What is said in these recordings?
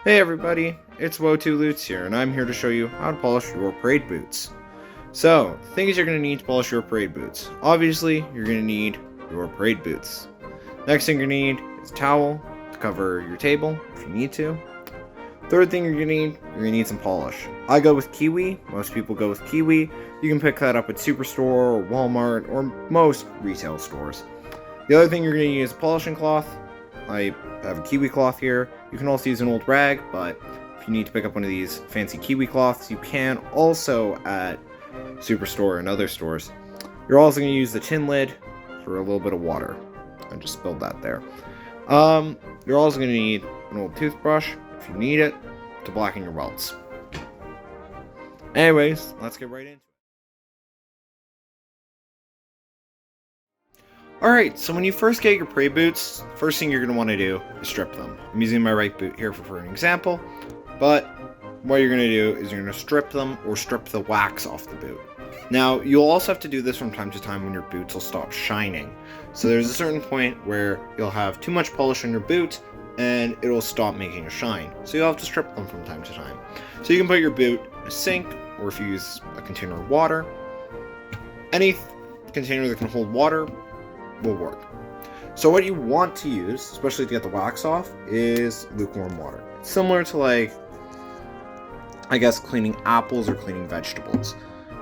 Hey everybody, it's WO2 Lutz here, and I'm here to show you how to polish your parade boots. So, things you're going to need to polish your parade boots. Obviously, you're going to need your parade boots. Next thing you're going to need is a towel to cover your table if you need to. Third thing you're going to need some polish. I go with Kiwi, most people go with Kiwi. You can pick that up at Superstore or Walmart or most retail stores. The other thing you're going to need is a polishing cloth. I have a Kiwi cloth here. You can also use an old rag, but if you need to pick up one of these fancy Kiwi cloths, you can also at Superstore and other stores. You're also going to use the tin lid for a little bit of water. I just spilled that there. You're also going to need an old toothbrush, if you need it, to blacken your welts. Anyways, let's get right into it. Alright, so when you first get your parade boots, first thing you're going to want to do is strip them. I'm using my right boot here for an example, but what you're going to do is you're going to strip them or strip the wax off the boot. Now, you'll also have to do this from time to time when your boots will stop shining. So there's a certain point where you'll have too much polish on your boot and it'll stop making a shine. So you'll have to strip them from time to time. So you can put your boot in a sink, or if you use a container of water, any container that can hold water will work. So what you want to use, especially to get the wax off, is lukewarm water. It's similar to, like, I guess, cleaning apples or cleaning vegetables.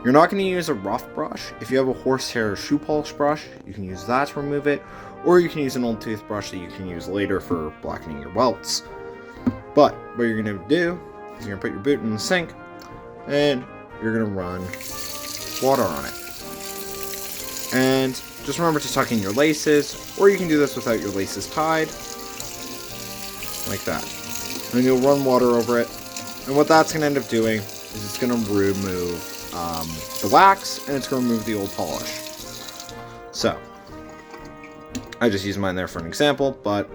You're not going to use a rough brush. If you have a horsehair shoe polish brush, you can use that to remove it, or you can use an old toothbrush that you can use later for blackening your welts. But what you're going to do is you're going to put your boot in the sink, and you're going to run water on it. And just remember to tuck in your laces, or you can do this without your laces tied, like that. And you'll run water over it, and what that's going to end up doing is it's going to remove the wax, and it's going to remove the old polish. So, I just used mine there for an example, but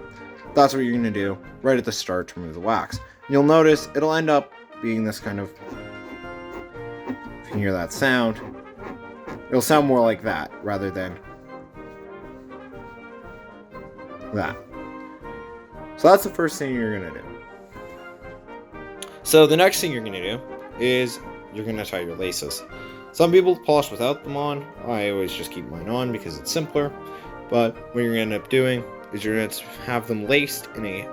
that's what you're going to do right at the start to remove the wax. And you'll notice it'll end up being this kind of, if you can hear that sound, it'll sound more like that rather than that. So that's the first thing you're going to do. So the next thing you're going to do is you're going to tie your laces. Some people polish without them on. I always just keep mine on because it's simpler. But what you're going to end up doing is you're going to have them laced in a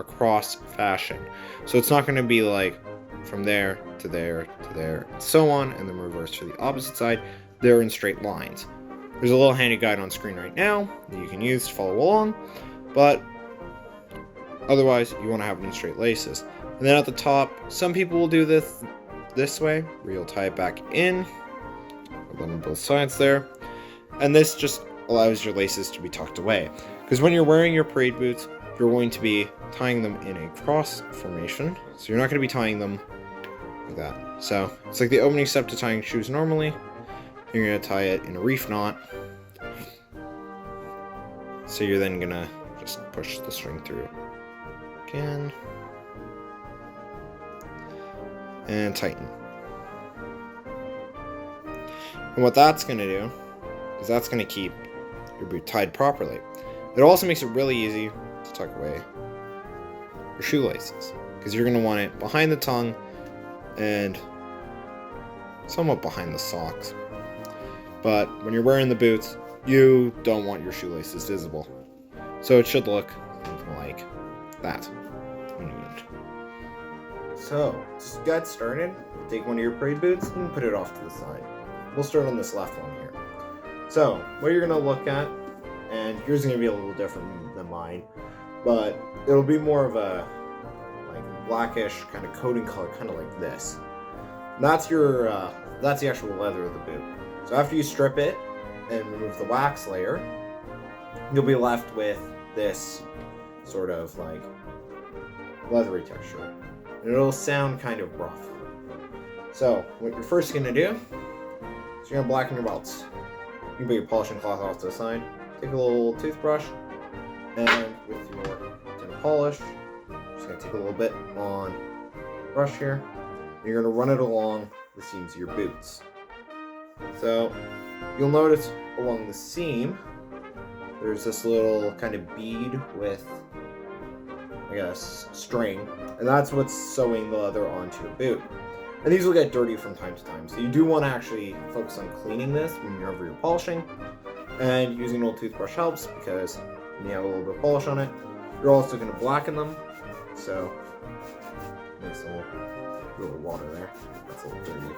cross fashion. So it's not going to be like from there to there to there and so on, and then reverse to the opposite side. They're in straight lines. There's a little handy guide on screen right now that you can use to follow along, but otherwise you want to have them in straight laces. And then at the top, some people will do this way, where you'll tie it back in on both sides there, and this just allows your laces to be tucked away. Because when you're wearing your parade boots, you're going to be tying them in a cross formation, so you're not going to be tying them like that. So it's like the opening step to tying shoes normally. You're going to tie it in a reef knot. So you're then going to just push the string through again. And tighten. And what that's going to do is that's going to keep your boot tied properly. It also makes it really easy to tuck away your shoelaces, because you're going to want it behind the tongue and somewhat behind the socks. But when you're wearing the boots, you don't want your shoelaces visible. So it should look something like that. So, to get started, take one of your parade boots and put it off to the side. We'll start on this left one here. So, what you're going to look at, and yours is going to be a little different than mine, but it'll be more of a like blackish kind of coating color, kind of like this. And that's the actual leather of the boot. So after you strip it and remove the wax layer, you'll be left with this sort of like leathery texture. And it'll sound kind of rough. So what you're first going to do is you're going to blacken your welts. You can put your polishing cloth off to the side. Take a little toothbrush, and with your tin polish, just going to take a little bit on the brush here. And you're going to run it along the seams of your boots. So you'll notice along the seam, there's this little kind of bead with I guess, string, and that's what's sewing the leather onto a boot. And these will get dirty from time to time, so you do want to actually focus on cleaning this whenever you're polishing. And using an old toothbrush helps because when you have a little bit of polish on it, you're also going to blacken them, so makes a little water there. That's a little dirty.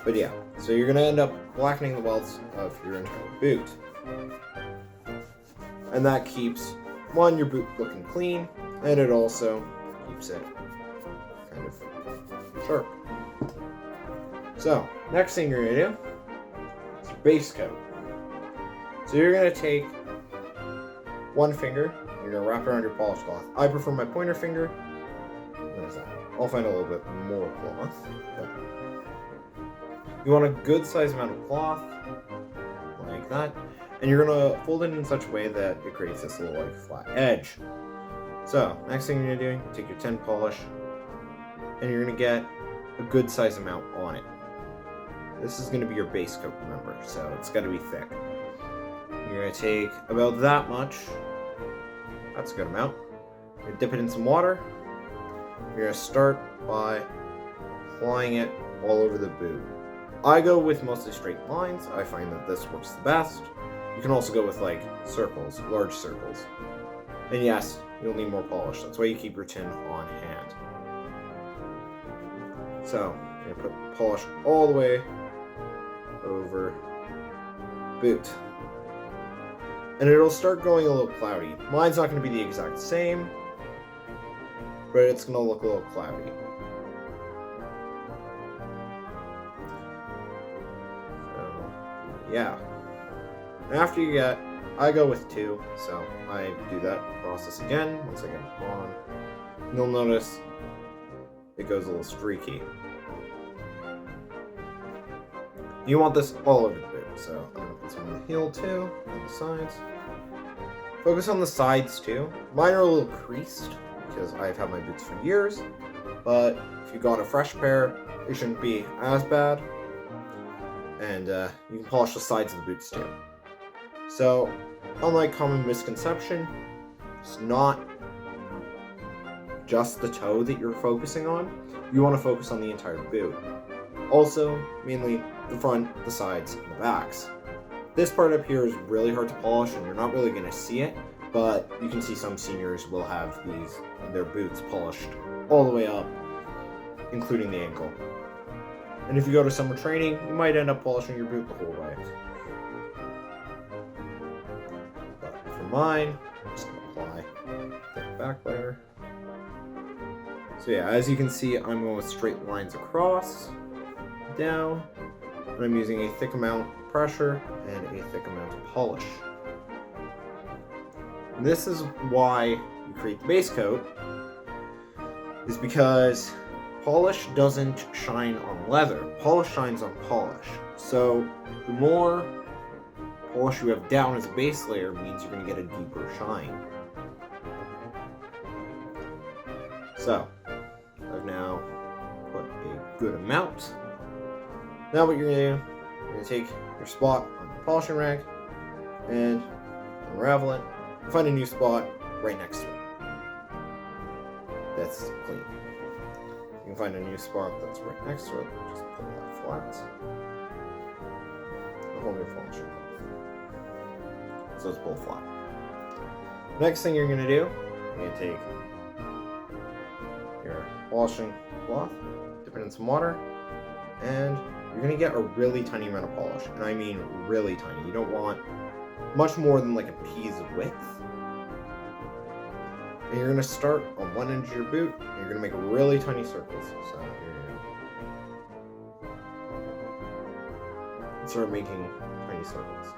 But yeah, so you're going to end up blackening the welts of your entire boot. And that keeps, one, your boot looking clean, and it also keeps it kind of sharp. So, next thing you're going to do is your base coat. So you're going to take one finger, you're going to wrap it around your polish cloth. I prefer my pointer finger. What is that? I'll find a little bit more cloth. But you want a good size amount of cloth, like that. And you're going to fold it in such a way that it creates this little like flat edge. So, next thing you're going to do, take your tin polish, and you're going to get a good size amount on it. This is going to be your base coat, remember, so it's got to be thick. You're going to take about that much. That's a good amount. You're going to dip it in some water. You're going to start by applying it all over the boot. I go with mostly straight lines. I find that this works the best. You can also go with like circles, large circles. And yes, you'll need more polish. That's why you keep your tin on hand. So, you're going to put polish all the way over boot. And it'll start going a little cloudy. Mine's not going to be the exact same, but it's going to look a little cloudy. So, yeah. After you get, I go with 2, so I do that process again once I get it on. And you'll notice it goes a little streaky. You want this all over the boot, so I'm going to put some on the heel too, on the sides. Focus on the sides too. Mine are a little creased because I've had my boots for years, but if you got a fresh pair, they shouldn't be as bad. And you can polish the sides of the boots too. So, unlike common misconception, it's not just the toe that you're focusing on. You want to focus on the entire boot. Also, mainly the front, the sides, and the backs. This part up here is really hard to polish and you're not really going to see it, but you can see some seniors will have their boots polished all the way up, including the ankle. And if you go to summer training, you might end up polishing your boot the whole way. But for mine, I'm just going to apply the back layer. So yeah, as you can see, I'm going with straight lines across, down, and I'm using a thick amount of pressure and a thick amount of polish. And this is why you create the base coat, is because polish doesn't shine on leather. Polish shines on polish. So the more polish you have down as a base layer means you're going to get a deeper shine. So I've now put a good amount. Now what you're going to do, you're going to take your spot on the polishing rag and unravel it. Find a new spot right next to it. That's clean. You can find a new spot that's right next to it. Just pull that flat. And hold your polishing cloth. So it's pulled flat. Next thing you're going to do, you're going to take your polishing cloth, dip it in some water, and you're going to get a really tiny amount of polish. And I mean really tiny. You don't want much more than like a pea's width. And you're going to start on one end of your boot, and you're going to make really tiny circles. So you're going to start making tiny circles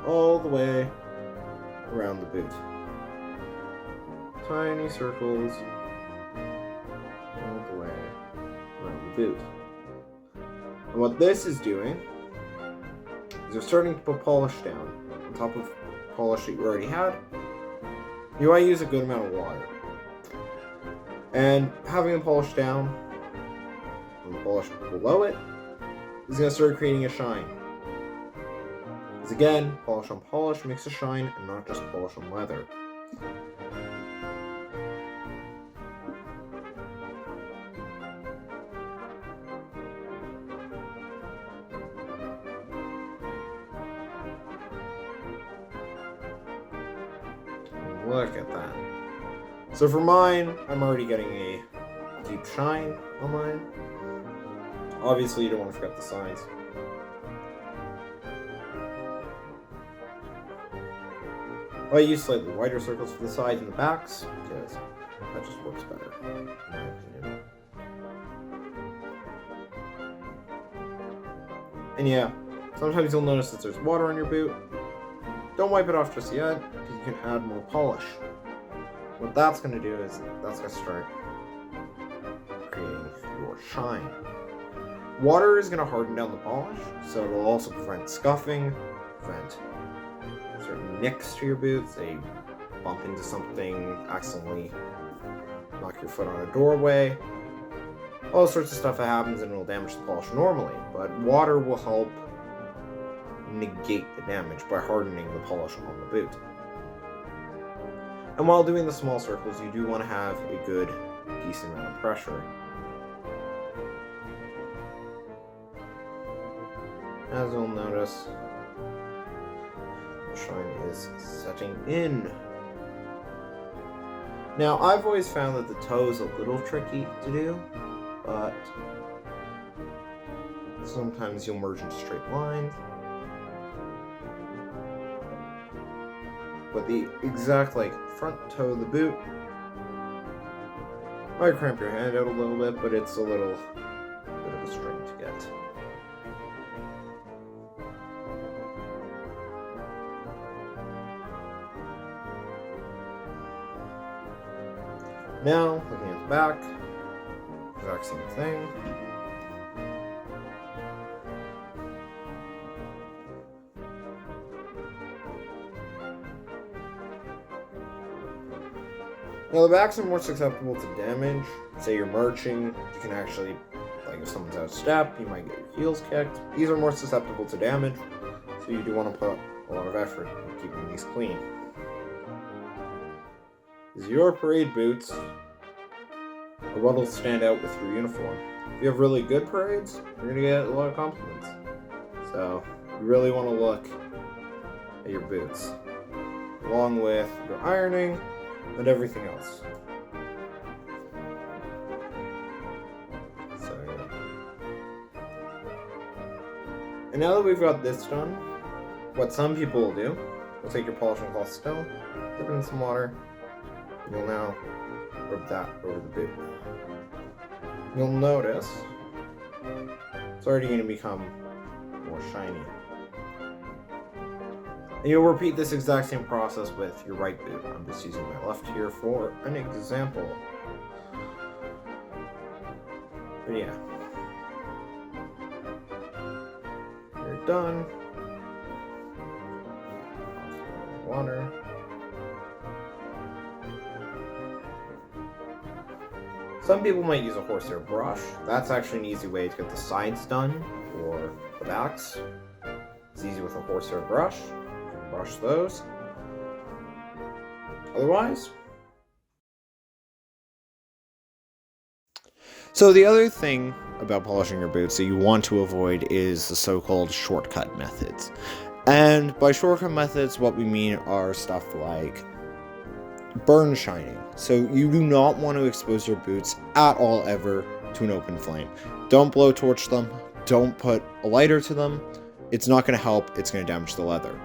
all the way around the boot. Tiny circles all the way around the boot. And what this is doing is you're starting to put polish down on top of polish that you already had. You want to use a good amount of water. And having the polish down and the polish below it is going to start creating a shine. Because again, polish on polish makes a shine and not just polish on leather. Look at that. So for mine, I'm already getting a deep shine on mine. Obviously, you don't want to forget the sides. I use slightly wider circles for the sides and the backs because that just works better, in my opinion. And yeah, sometimes you'll notice that there's water on your boot. Don't wipe it off just yet, because you can add more polish. What that's going to do is, that's going to start creating your shine. Water is going to harden down the polish, so it will also prevent scuffing, prevent certain nicks to your boots. They bump into something, accidentally knock your foot on a doorway. All sorts of stuff that happens and it will damage the polish normally, but water will help negate the damage by hardening the polish on the boot. And while doing the small circles, you do want to have a good, decent amount of pressure. As you'll notice, the shine is setting in. Now, I've always found that the toe is a little tricky to do, but sometimes you'll merge into straight lines. But the exact, front toe of the boot might cramp your hand out a little bit, but it's a little bit of a strain to get. Now, looking at the back, exact same thing. Now the backs are more susceptible to damage. Say you're marching, you can actually, if someone's out of step, you might get your heels kicked. These are more susceptible to damage, so you do want to put a lot of effort in keeping these clean. Your parade boots are what will stand out with your uniform. If you have really good parades, you're going to get a lot of compliments. So, you really want to look at your boots, along with your ironing and everything else. So, yeah. And now that we've got this done, what some people will do, they'll take your polishing cloth still, dip it in some water, and you'll now rub that over the boot. You'll notice it's already going to become more shiny. And you'll repeat this exact same process with your right boot. I'm just using my left here for an example. But yeah. You're done. Water. Some people might use a Horsehair Brush. That's actually an easy way to get the sides done, or the backs. It's easy with a Horsehair Brush. Brush those. Otherwise. So the other thing about polishing your boots that you want to avoid is the so-called shortcut methods. And by shortcut methods, what we mean are stuff like burn shining. So you do not want to expose your boots at all ever to an open flame. Don't blowtorch them. Don't put a lighter to them. It's not going to help. It's going to damage the leather.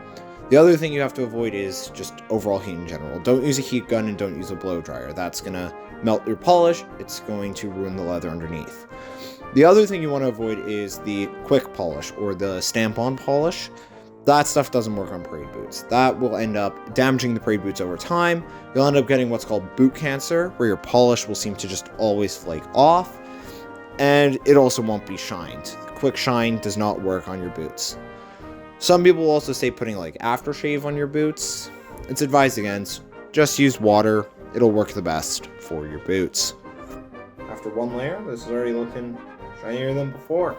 The other thing you have to avoid is just overall heat in general. Don't use a heat gun and don't use a blow dryer. That's going to melt your polish. It's going to ruin the leather underneath. The other thing you want to avoid is the quick polish or the stamp-on polish. That stuff doesn't work on parade boots. That will end up damaging the parade boots over time. You'll end up getting what's called boot cancer, where your polish will seem to just always flake off. And it also won't be shined. Quick shine does not work on your boots. Some people will also say putting aftershave on your boots. It's advised against. Just use water. It'll work the best for your boots. After one layer, this is already looking shinier than before.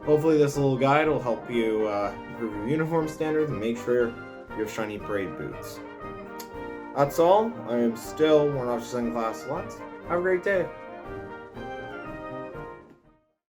Hopefully this little guide will help you improve your uniform standards and make sure you have shiny parade boots. That's all. I am still Warren Officer Class Lutz. Have a great day.